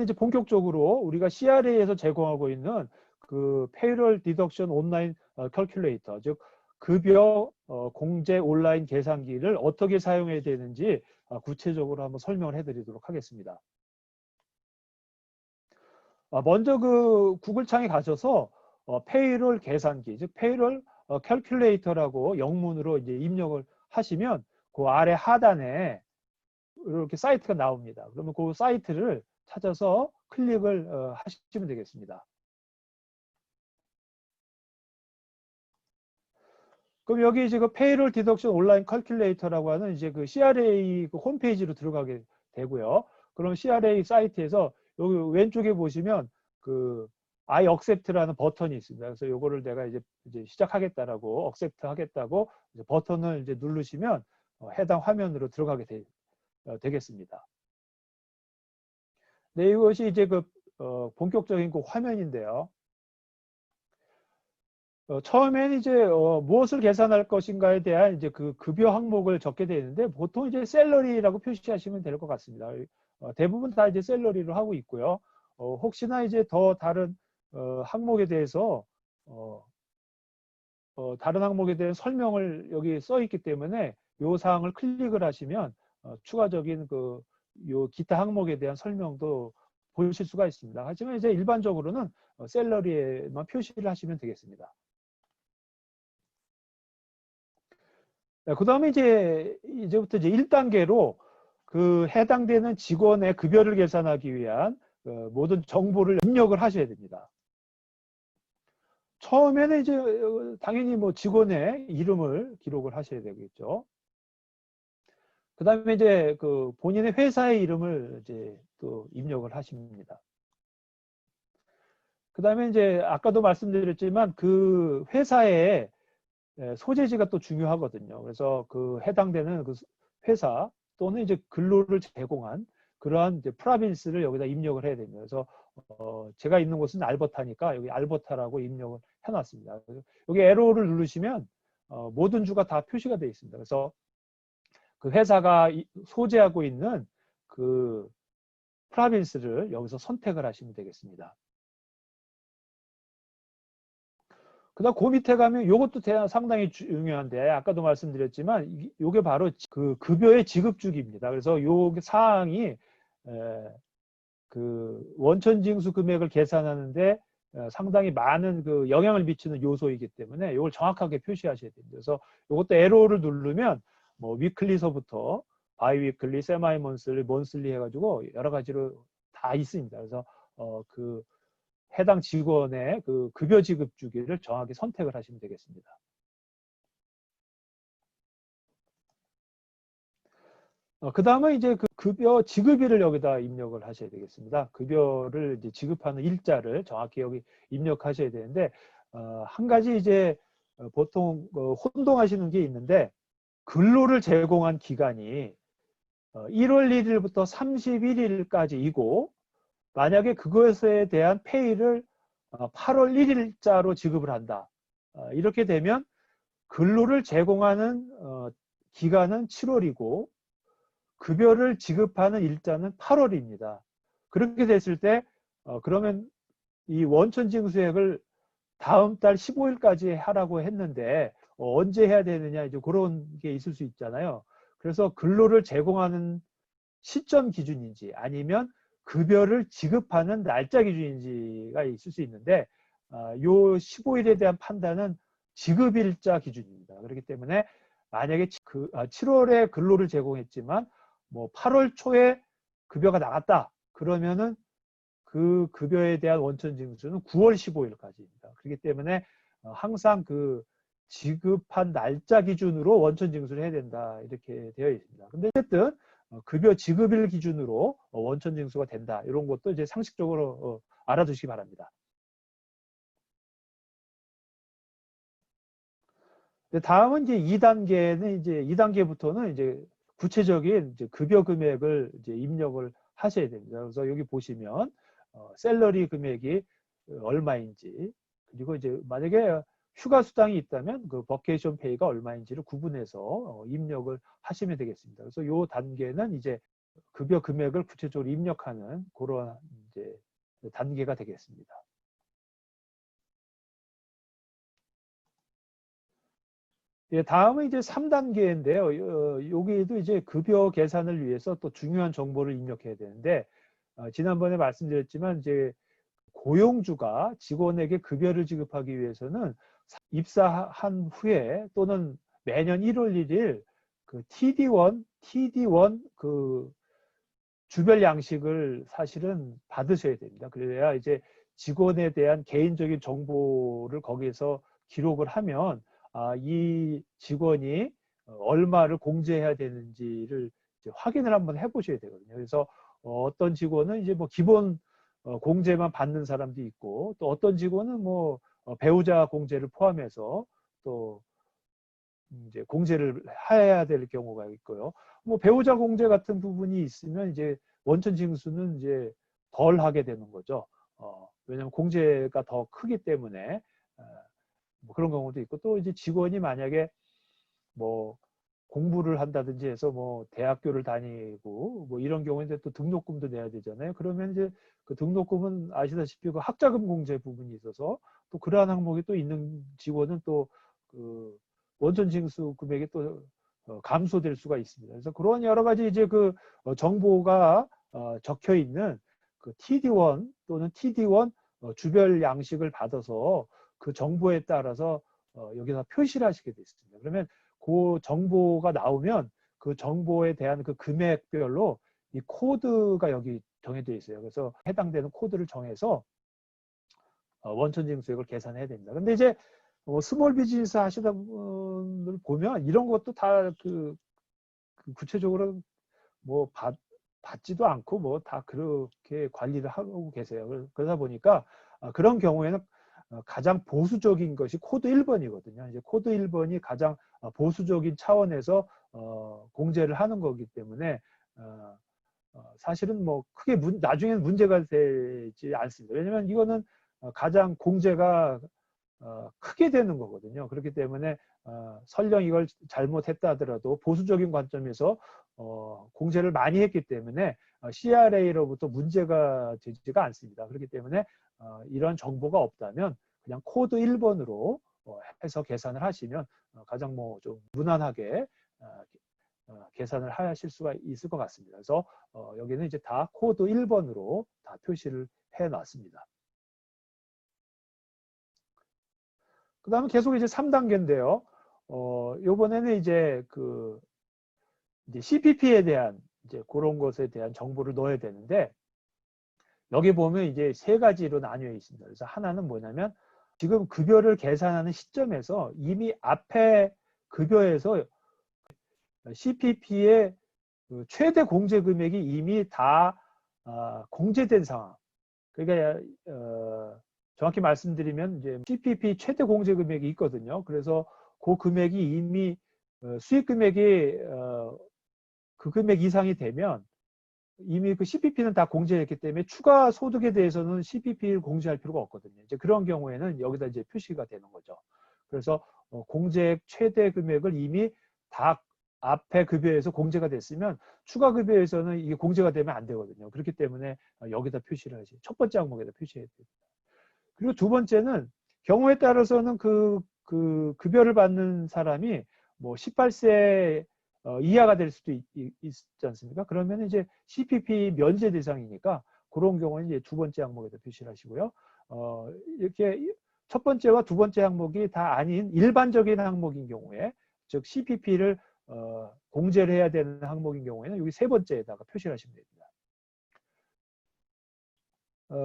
이제 본격적으로 우리가 CRA에서 제공하고 있는 그 페이롤 디덕션 온라인 캘큘레이터, 즉 급여 공제 온라인 계산기를 어떻게 사용해야 되는지 구체적으로 한번 설명을 해드리도록 하겠습니다. 먼저 그 구글 창에 가셔서 페이롤 계산기, 즉 페이롤 캘큘레이터라고 영문으로 이제 입력을 하시면 그 아래 하단에 이렇게 사이트가 나옵니다. 그러면 그 사이트를 찾아서 클릭을 하시면 되겠습니다. 그럼 여기 이제 그 페이롤 디덕션 온라인 캘큘레이터라고 하는 이제 그 CRA 그 홈페이지로 들어가게 되고요. 그럼 CRA 사이트에서 여기 왼쪽에 보시면 그 I accept라는 버튼이 있습니다. 그래서 요거를 내가 이제 시작하겠다라고 accept 하겠다고 이제 버튼을 이제 누르시면 해당 화면으로 들어가게 되겠습니다. 네, 이것이 이제 그 본격적인 그 화면인데요. 처음에는 이제 무엇을 계산할 것인가에 대한 이제 그 급여 항목을 적게 되는데 보통 이제 셀러리라고 표시하시면 될 것 같습니다. 대부분 다 이제 셀러리로 하고 있고요. 혹시나 이제 더 다른 항목에 대해서 다른 항목에 대한 설명을 여기 써 있기 때문에 요 사항을 클릭을 하시면 추가적인 그 요 기타 항목에 대한 설명도 보실 수가 있습니다. 하지만 이제 일반적으로는 셀러리에만 표시를 하시면 되겠습니다. 그 다음에 이제부터 이제 1단계로 그 해당되는 직원의 급여를 계산하기 위한 모든 정보를 입력을 하셔야 됩니다. 처음에는 이제 당연히 뭐 직원의 이름을 기록을 하셔야 되겠죠. 그 다음에 이제 그 본인의 회사의 이름을 이제 또 입력을 하십니다. 그 다음에 이제 아까도 말씀드렸지만 그 회사의 소재지가 또 중요하거든요. 그래서 그 해당되는 그 회사 또는 이제 근로를 제공한 그러한 이제 프라빈스를 여기다 입력을 해야 됩니다. 그래서 제가 있는 곳은 알버타니까 여기 알버타라고 입력을 해놨습니다. 여기 에로를 누르시면 모든 주가 다 표시가 되어 있습니다. 그래서 그 회사가 소재하고 있는 그 프라빈스를 여기서 선택을 하시면 되겠습니다. 그 다음 그 밑에 가면 이것도 상당히 중요한데 아까도 말씀드렸지만 이게 바로 그 급여의 지급 주기입니다. 그래서 요 사항이 그 원천징수 금액을 계산하는데 상당히 많은 그 영향을 미치는 요소이기 때문에 이걸 정확하게 표시하셔야 됩니다. 그래서 이것도 에로를 누르면 뭐 위클리서부터 바이위클리, 세마이먼슬리, 먼슬리 해가지고 여러 가지로 다 있습니다. 그래서 그 해당 직원의 그 급여 지급 주기를 정확히 선택을 하시면 되겠습니다. 그 다음에 이제 그 급여 지급일을 여기다 입력을 하셔야 되겠습니다. 급여를 이제 지급하는 일자를 정확히 여기 입력하셔야 되는데 한 가지 이제 보통 혼동하시는 게 있는데 근로를 제공한 기간이 1월 1일부터 31일까지이고 만약에 그것에 대한 페이를 8월 1일자로 지급을 한다. 이렇게 되면 근로를 제공하는 기간은 7월이고 급여를 지급하는 일자는 8월입니다. 그렇게 됐을 때 그러면 이 원천징수액을 다음 달 15일까지 하라고 했는데 언제 해야 되느냐 이제 그런 게 있을 수 있잖아요. 그래서 근로를 제공하는 시점 기준인지 아니면 급여를 지급하는 날짜 기준인지가 있을 수 있는데 요 15일에 대한 판단은 지급일자 기준입니다. 그렇기 때문에 만약에 7월에 근로를 제공했지만 뭐 8월 초에 급여가 나갔다 그러면은 그 급여에 대한 원천징수는 9월 15일까지입니다. 그렇기 때문에 항상 그 지급한 날짜 기준으로 원천징수를 해야 된다 이렇게 되어 있습니다. 근데 어쨌든 급여 지급일 기준으로 원천징수가 된다 이런 것도 이제 상식적으로 알아두시기 바랍니다. 다음은 이제 2단계는 이제 2단계부터는 이제 구체적인 이제 급여 금액을 이제 입력을 하셔야 됩니다. 그래서 여기 보시면 셀러리 금액이 얼마인지 그리고 이제 만약에 휴가 수당이 있다면 그 버케이션 페이가 얼마인지를 구분해서 입력을 하시면 되겠습니다. 그래서 이 단계는 이제 급여 금액을 구체적으로 입력하는 그런 이제 단계가 되겠습니다. 예, 다음은 이제 3단계인데요. 여기에도 이제 급여 계산을 위해서 또 중요한 정보를 입력해야 되는데, 지난번에 말씀드렸지만 이제 고용주가 직원에게 급여를 지급하기 위해서는 입사한 후에 또는 매년 1월 1일 그 TD1 그 주별 양식을 사실은 받으셔야 됩니다. 그래야 이제 직원에 대한 개인적인 정보를 거기에서 기록을 하면 이 직원이 얼마를 공제해야 되는지를 이제 확인을 한번 해보셔야 되거든요. 그래서 어떤 직원은 이제 뭐 기본 공제만 받는 사람도 있고, 또 어떤 직원은 뭐 배우자 공제를 포함해서 또 이제 공제를 해야 될 경우가 있고요. 뭐 배우자 공제 같은 부분이 있으면 이제 원천 징수는 이제 덜 하게 되는 거죠. 왜냐하면 공제가 더 크기 때문에 뭐 그런 경우도 있고, 또 이제 직원이 만약에 뭐 공부를 한다든지 해서 뭐 대학교를 다니고 뭐 이런 경우인데 또 등록금도 내야 되잖아요. 그러면 이제 그 등록금은 아시다시피 그 학자금 공제 부분이 있어서 또 그러한 항목이 또 있는 직원은 또 그 원천 징수 금액이 또 감소될 수가 있습니다. 그래서 그런 여러 가지 이제 그 정보가 적혀 있는 그 TD1 또는 TD1 주별 양식을 받아서 그 정보에 따라서 여기다 표시를 하시게 돼 있습니다. 그러면 그 정보가 나오면 그 정보에 대한 그 금액별로 이 코드가 여기 정해져 있어요. 그래서 해당되는 코드를 정해서 원천징수액을 계산해야 됩니다. 근데 이제 스몰 비즈니스 하시다 분들 보면 이런 것도 다 그 구체적으로 뭐 받지도 않고 뭐 다 그렇게 관리를 하고 계세요. 그러다 보니까 그런 경우에는 가장 보수적인 것이 코드 1번이거든요. 이제 코드 1번이 가장 보수적인 차원에서 공제를 하는 거기 때문에 사실은 뭐 크게 나중에는 문제가 되지 않습니다. 왜냐하면 이거는 가장 공제가 크게 되는 거거든요. 그렇기 때문에 설령 이걸 잘못했다 하더라도 보수적인 관점에서 공제를 많이 했기 때문에 CRA로부터 문제가 되지가 않습니다. 그렇기 때문에 이런 정보가 없다면 그냥 코드 1번으로 해서 계산을 하시면 가장 뭐 좀 무난하게 계산을 하실 수가 있을 것 같습니다. 그래서 여기는 이제 다 코드 1번으로 다 표시를 해 놨습니다. 그 다음에 계속 이제 3단계인데요. 요번에는 이제 이제 CPP에 대한 이제 그런 것에 대한 정보를 넣어야 되는데, 여기 보면 이제 세 가지로 나뉘어 있습니다. 그래서 하나는 뭐냐면 지금 급여를 계산하는 시점에서 이미 앞에 급여에서 CPP의 그 최대 공제 금액이 이미 다 공제된 상황. 그러니까 정확히 말씀드리면 이제 CPP 최대 공제 금액이 있거든요. 그래서 그 금액이 이미 수익 금액이 그 금액 이상이 되면 이미 그 CPP는 다 공제했기 때문에 추가 소득에 대해서는 CPP를 공제할 필요가 없거든요. 이제 그런 경우에는 여기다 이제 표시가 되는 거죠. 그래서 공제액 최대 금액을 이미 다 앞에 급여에서 공제가 됐으면 추가 급여에서는 이게 공제가 되면 안 되거든요. 그렇기 때문에 여기다 표시를 하지. 첫 번째 항목에다 표시해야 돼요. 그리고 두 번째는 경우에 따라서는 그 급여를 받는 사람이 뭐 18세 이하가 될 수도 있지 않습니까? 그러면 이제 CPP 면제 대상이니까 그런 경우는 이제 두 번째 항목에다 표시를 하시고요. 이렇게 첫 번째와 두 번째 항목이 다 아닌 일반적인 항목인 경우에, 즉 CPP를 공제를 해야 되는 항목인 경우에는 여기 세 번째에다가 표시를 하시면 됩니다.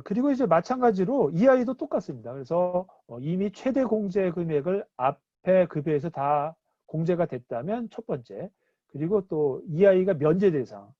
그리고 이제 마찬가지로 이 아이도 똑같습니다. 그래서 이미 최대 공제 금액을 앞에 급여에서 다 공제가 됐다면 첫 번째, 그리고 또 이 아이가 면제 대상.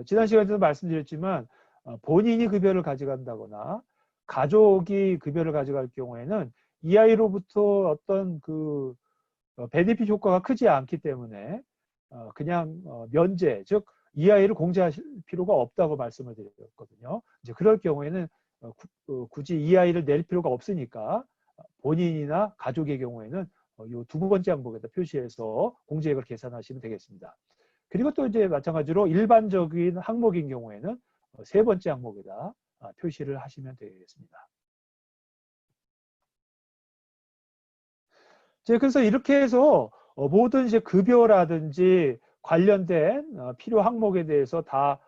지난 시간에도 말씀드렸지만 본인이 급여를 가져간다거나 가족이 급여를 가져갈 경우에는 이 아이로부터 어떤 그 베네핏 효과가 크지 않기 때문에 그냥 면제, 즉 이 아이를 공제하실 필요가 없다고 말씀을 드렸거든요. 이제 그럴 경우에는 굳이 이 아이를 낼 필요가 없으니까 본인이나 가족의 경우에는 이 두 번째 항목에다 표시해서 공제액을 계산하시면 되겠습니다. 그리고 또 이제 마찬가지로 일반적인 항목인 경우에는 세 번째 항목에다 표시를 하시면 되겠습니다. 그래서 이렇게 해서 모든 이제 급여라든지 관련된 필요 항목에 대해서 다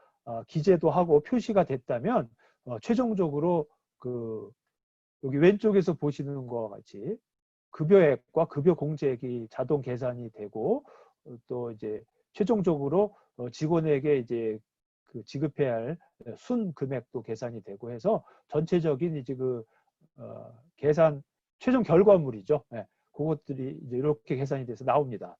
기재도 하고 표시가 됐다면 최종적으로 그 여기 왼쪽에서 보시는 것과 같이 급여액과 급여 공제액이 자동 계산이 되고 또 이제 최종적으로 직원에게 이제 그 지급해야 할 순 금액도 계산이 되고 해서 전체적인 이제 그 계산 최종 결과물이죠. 네, 그것들이 이제 이렇게 계산이 돼서 나옵니다.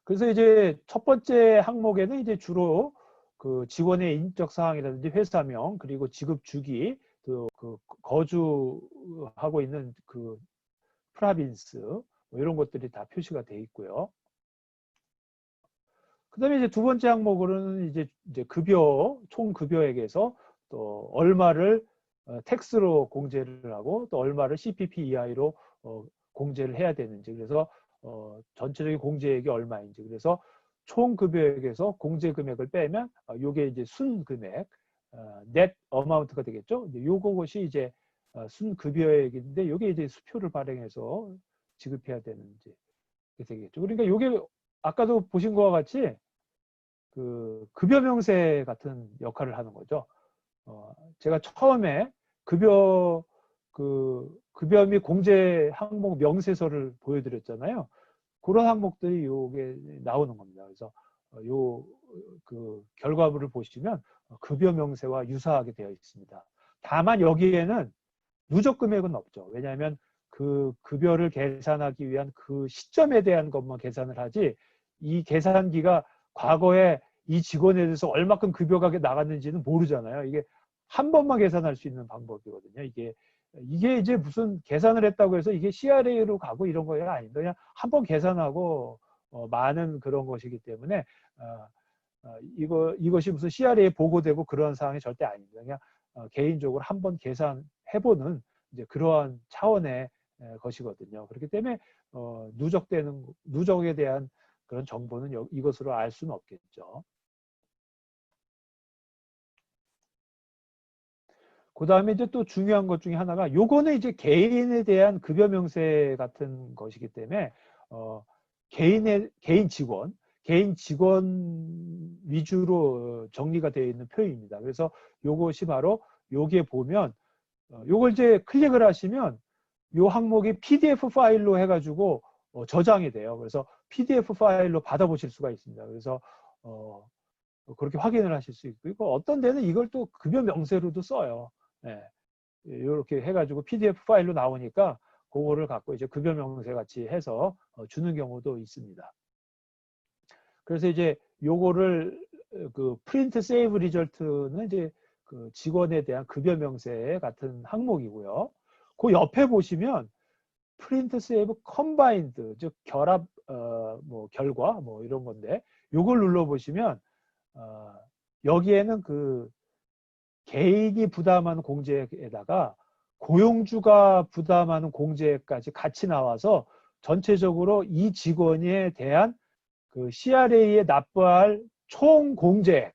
그래서 이제 첫 번째 항목에는 이제 주로 그 직원의 인적 사항이라든지 회사명 그리고 지급 주기 또 그 거주하고 있는 그 프라빈스 뭐 이런 것들이 다 표시가 돼 있고요. 그다음에 이제 두 번째 항목으로는 이제 급여 총 급여액에서 또 얼마를 텍스로 공제를 하고 또 얼마를 CPP 이하로 공제를 해야 되는지 그래서 전체적인 공제액이 얼마인지 그래서 총 급여액에서 공제 금액을 빼면 요게 이제 순 금액 넷 어마운트가 되겠죠. 요것이 이제 순 급여액인데 요게 이제 수표를 발행해서 지급해야 되는지 되겠죠. 그러니까 요게 아까도 보신 것과 같이 그 급여 명세 같은 역할을 하는 거죠. 제가 처음에 급여 및 공제 항목 명세서를 보여드렸잖아요. 그런 항목들이 요게 나오는 겁니다. 그래서 요 그 결과물을 보시면 급여 명세와 유사하게 되어 있습니다. 다만 여기에는 누적 금액은 없죠. 왜냐하면 그 급여를 계산하기 위한 그 시점에 대한 것만 계산을 하지 이 계산기가 과거에 이 직원에 대해서 얼마큼 급여가 나갔는지는 모르잖아요. 이게 한 번만 계산할 수 있는 방법이거든요. 이게 이제 무슨 계산을 했다고 해서 이게 CRA로 가고 이런 거가 아닌데 그냥 한 번 계산하고 많은 그런 것이기 때문에 이것이 무슨 CRA에 보고되고 그런 사항이 절대 아닙니다. 그냥 개인적으로 한 번 계산해보는 이제 그러한 차원의 것이거든요. 그렇기 때문에 누적에 대한 그런 정보는 이것으로 알 수는 없겠죠. 그 다음에 이제 또 중요한 것 중에 하나가 요거는 이제 개인에 대한 급여 명세 같은 것이기 때문에 개인 직원 위주로 정리가 되어 있는 표현입니다. 그래서 요것이 바로 여기에 보면 요걸 이제 클릭을 하시면 요 항목이 PDF 파일로 해가지고 저장이 돼요. 그래서 PDF 파일로 받아보실 수가 있습니다. 그래서 그렇게 확인을 하실 수 있고 어떤 데는 이걸 또 급여 명세로도 써요. 네. 이렇게 해가지고 PDF 파일로 나오니까 그거를 갖고 이제 급여 명세 같이 해서 주는 경우도 있습니다. 그래서 이제 요거를 그 프린트 세이브 리절트는 이제 그 직원에 대한 급여 명세 같은 항목이고요. 그 옆에 보시면 프린트 세이브 컴바인드 즉 결합 뭐 결과 뭐 이런 건데 요걸 눌러 보시면 여기에는 그 개인이 부담하는 공제에다가 고용주가 부담하는 공제까지 같이 나와서 전체적으로 이 직원에 대한 그 CRA에 납부할 총 공제액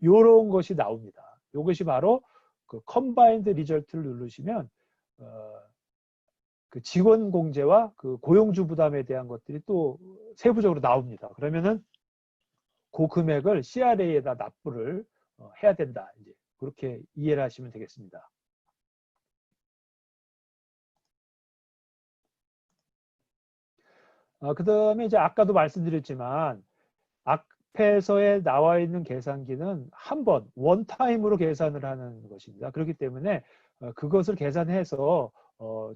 이런 것이 나옵니다. 이것이 바로 그 컴바인드 리절트를 누르시면 그 직원 공제와 그 고용주 부담에 대한 것들이 또 세부적으로 나옵니다. 그러면은 그 금액을 CRA에다 납부를 해야 된다. 이제 그렇게 이해를 하시면 되겠습니다. 그 다음에 이제 아까도 말씀드렸지만 앞에서에 나와 있는 계산기는 한 번, 원타임으로 계산을 하는 것입니다. 그렇기 때문에 그것을 계산해서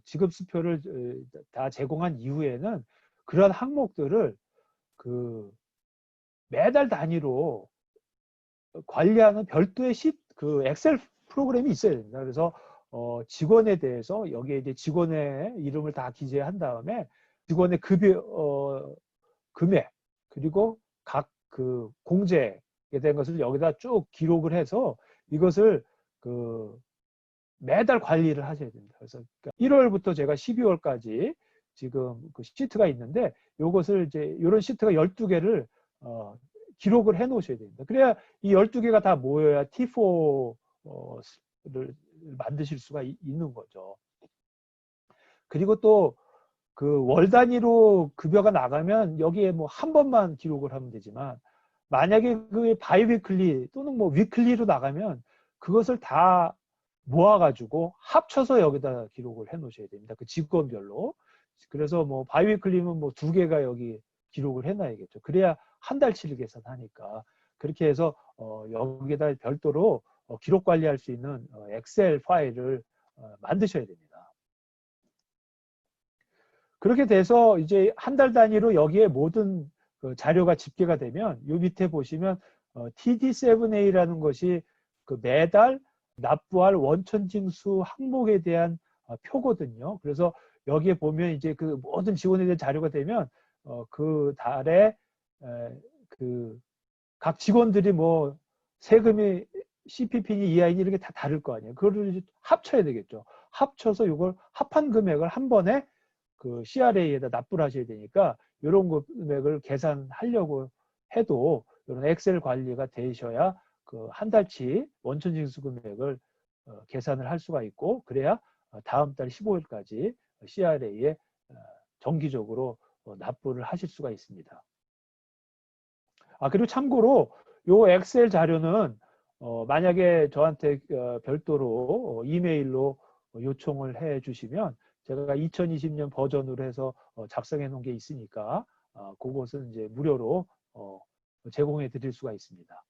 지급수표를 다 제공한 이후에는 그런 항목들을 그 매달 단위로 관리하는 별도의 그 엑셀 프로그램이 있어야 됩니다. 그래서 직원에 대해서 여기에 이제 직원의 이름을 다 기재한 다음에 직원의 급여 금액 그리고 각 그 공제에 대한 것을 여기다 쭉 기록을 해서 이것을 그 매달 관리를 하셔야 됩니다. 그래서 1월부터 제가 12월까지 지금 그 시트가 있는데 요것을 이제 이런 시트가 12개를 기록을 해 놓으셔야 됩니다. 그래야 이 12개가 다 모여야 T4를 만드실 수가 있는 거죠. 그리고 또 그 월 단위로 급여가 나가면 여기에 뭐 한 번만 기록을 하면 되지만 만약에 그 바이위클리 또는 뭐 위클리로 나가면 그것을 다 모아가지고 합쳐서 여기다 기록을 해 놓으셔야 됩니다. 그 직원별로. 그래서 뭐 바이위클리면 뭐 2개가 여기 기록을 해 놔야겠죠. 그래야 한 달치를 계산하니까. 그렇게 해서 여기에다 별도로 기록 관리할 수 있는 엑셀 파일을 만드셔야 됩니다. 그렇게 돼서 이제 한 달 단위로 여기에 모든 그 자료가 집계가 되면 요 밑에 보시면 TD7A라는 것이 그 매달 납부할 원천징수 항목에 대한 표거든요. 그래서 여기에 보면 이제 그 모든 지원에 대한 자료가 되면 그 달에 그 각 직원들이 뭐 세금이 CPP니 EI니 이렇게 다 다를 거 아니에요. 그거를 이제 합쳐야 되겠죠. 합쳐서 이걸 합한 금액을 한 번에 그 CRA에다 납부를 하셔야 되니까 이런 금액을 계산하려고 해도 이런 엑셀 관리가 되셔야 그 한 달치 원천징수 금액을 계산을 할 수가 있고 그래야 다음 달 15일까지 CRA에 정기적으로 납부를 하실 수가 있습니다. 그리고 참고로 요 엑셀 자료는 만약에 저한테 별도로 이메일로 요청을 해 주시면 제가 2020년 버전으로 해서 작성해 놓은 게 있으니까 그것은 이제 무료로 제공해 드릴 수가 있습니다.